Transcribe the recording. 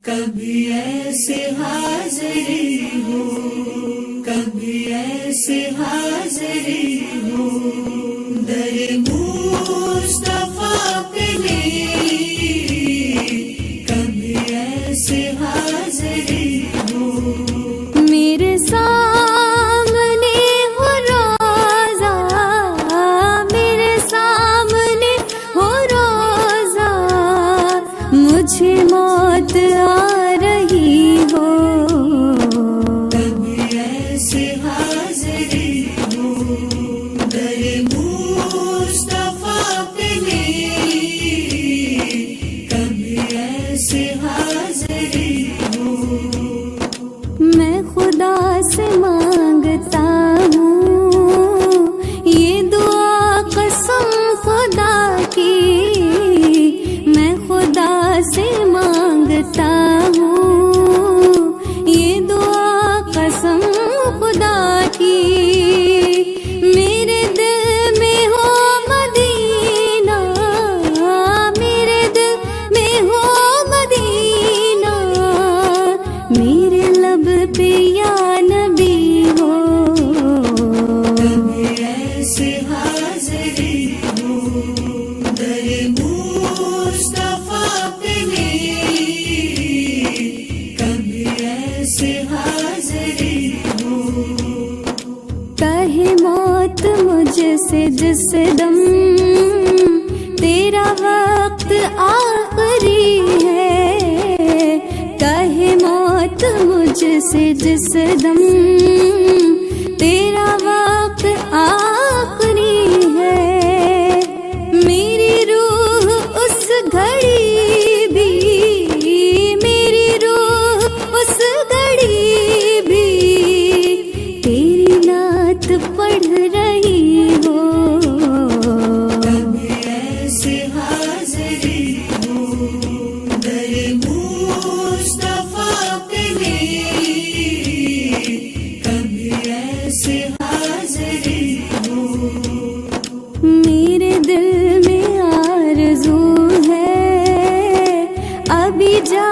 کبھی ایسے حاضری ہو، کبھی ایسے حاضری ہو، در مصطفیٰ پہ میری، کبھی ایسے حاضری ہو، میرے سامنے ہو روزہ، میرے سامنے ہو روزہ، مجھے موت آ رہی ہو، کبھی ایسے حاضری ہو، در مصطفیٰ پہ میری، کبھی ایسے حاضری ہو، میں خدا سے مانگتا ہوں یہ دعا قسم خدا کی، میں خدا سے مانگتا ہوں یہ دعا قسم خدا کی، میرے دل میں ہو مدینہ، میرے دل میں ہو مدینہ، میرے لب پہ یا نبی ہو، کبھی ایسے حاضری ہو، در مصطفیٰ پہ میری، کبھی ایسے حاضری ہو، کہے موت مجھ سے جس دم تیرا وقت آخری ہے، کہے موت مجھ سے جس دم تیرا وقت آخری ہے، میری روح اس گھڑی بھی، میری روح اس گھڑی بھی تیری نعت پڑھ رہی ہو، کبھی ایسے حاضری ہو، در مصطفیٰ پہ میری، کبھی ایسے حاضری ہو، میرے دل میں آرزو ہے ابھی جا